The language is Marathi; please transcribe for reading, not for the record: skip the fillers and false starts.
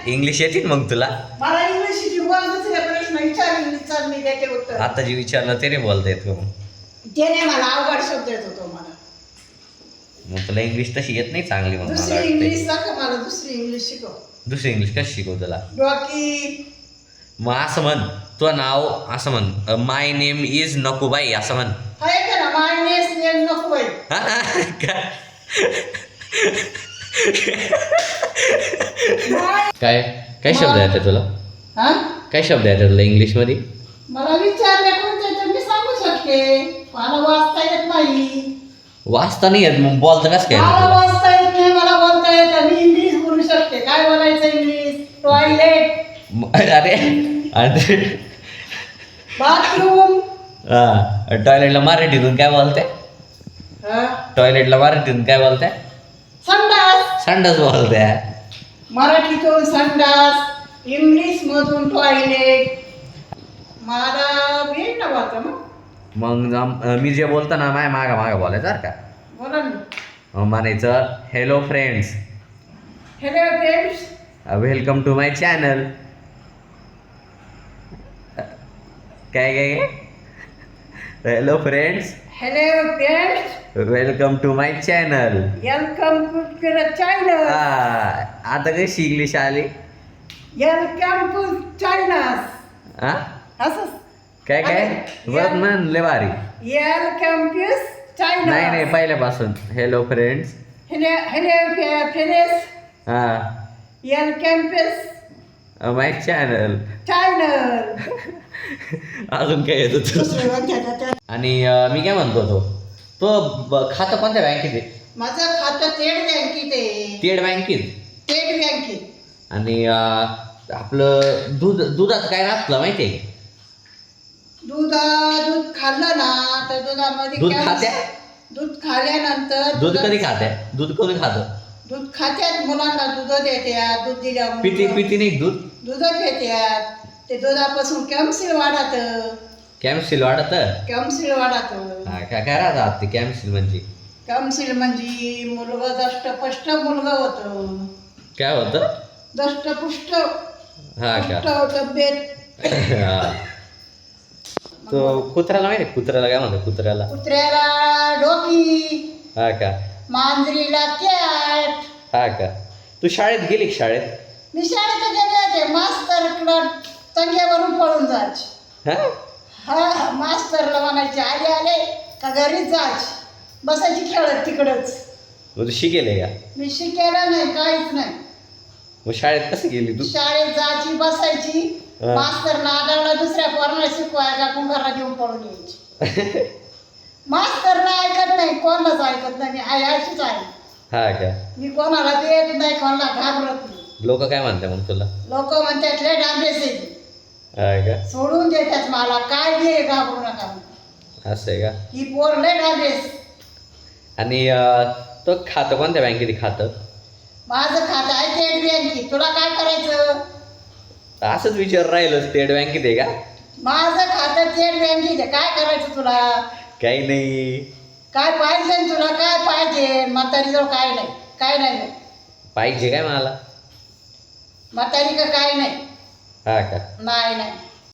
इंग्लिश येते मग तुला? मला इंग्लिशची दुसऱ्या प्रश्न विचार इंग्लिशचा मी त्याचे उत्तर. आता जे विचारलं ते नाही बोलता येत मग. ते नाही मला अवघड शब्द येत होतो मला. मग तुला इंग्लिश तशी येत नाही चांगली मग मला दुसरी वाटतंय. इंग्लिश सांग मला, दुसरी इंग्लिश शिकव. दुसरी इंग्लिश कशी शिकवू तुला? डॉकी. मग असं म्हण, तुझं नाव असं म्हण, माय नेम इज नकुबाई असं म्हण. आहे का ना माय नेम नको बाई. काय काय शब्द येते तुला? हा काय शब्द येते तुला इंग्लिश मध्ये? मला विचारल्या कोणत्या तर मी सांगू शकते. मला वाचता येत नाही. वाचता नाही येत मग बोलता कसं काय मला तुला? वाचता येत नाही, मला बोलता येतं. मी इंग्लिश बोलू शकते. काय बोलायचं इंग्लिश? टॉयलेट, अरे अरे बाथरूम. हा टॉयलेटला मराठीतून काय बोलते? टॉयलेटला मराठीतून काय बोलते? संडास. संडास बोलते. मराठीतून संडास, इंग्लिश मधून टॉयलेट. मला भेट ना वाटतं ना. मग मी जे बोलतो ना माझ्या मागं मागं बोलायचं बरं का. बोला ना. मग म्हणायचं hello friends, hello friends. Welcome to my channel. काय काय hello friends, hello friends. Welcome to my channel. Welcome to China. आता कशी इंग्लिश आली? Welcome to China. हा असं काय काय बघ म्हणले भारी. Welcome to China. नाही नाही पहिल्यापासून hello friends. Hello hello friends. हा welcome to my channel. China. अजून काय येतं? आणि मी काय म्हणतो तो खातं कोणत्या बँकेत आहे? माझं खातं स्टेट बँकेत आहे. स्टेट बँकेत. स्टेट बँकेत. आणि आपलं दुधात काय राहतं माहिती आहे? दूध खाल्लं ना तर दुधामध्ये दूध खात्या? दूध खाल्यानंतर दूध कधी खात्या? दूध कधी खातं? दूध खात्यात मुलांना दूध देत्यात. दूध दिल्यावर पिती पिती नाही दूध? दूध देत्यात. ते दुधापासून कॅल्शियम वाढत. कॅम्सिल वाढत? कॅल्शियम वाढत. हा काय काय राहतात ते कॅम्सिल म्हणजे? कॅल्शियम म्हणजे मुलगा दष्टपुष्ट मुलगा होतं. काय होतं? दष्टपुष्ट हा का? पुष्ट तब्येत. हा. तो कुत्र्याला माहिती आहे? कुत्र्याला काय म्हणतात कुत्र्याला? कुत्र्याला डोकी. हा का? मांजरीला कॅट. हा का? तू शाळेत गेली का शाळेत? मी शाळेत गेले होते. मास्तरकडं तंग्यावरून पळून जायचे. हा हा मास्तरला म्हणायचे आले आले का घरीच जायचे. बसायची खेळत तिकडच. मग तू शिकेले का? मी शिकायला नाही, काहीच नाही. मग शाळेत कसं गेली तू? शाळेत जायची, बसायची. मास्तर नादावला दुसऱ्या पोरांना शिकवायला कुंभारला घेऊन पळून यायची. मास्तर ना ऐकत नाही, कोणालाच ऐकत नाही. मी अशीच आहे. हा का? मी कोणाला देत नाही, कोणाला घाबरत नाही. लोक काय म्हणते मग तुला? लोक म्हणतात लय डांबेस आहे. हा का? सोडून देतात मला. काय घे घाबरू नका. असं आहे का? ही पोर लय डांबेस. आणि तो खातं कोणत्या बँकेत आहे खातं? माझं खातं आहे स्टेट बँकेत. तुला काय करायचं? असंच विचार राहिलं स्टेट बँकेत आहे का? माझं खातं स्टेट बँकेत आहे. काय करायचं तुला? काही नाही. काय पाहिजे तुला? काय पाहिजे? म्हातारीजवळ काय नाही. काय नाही. पाहिजे काय मला? म्हातारी का काय नाही. हा का? नाही नाही.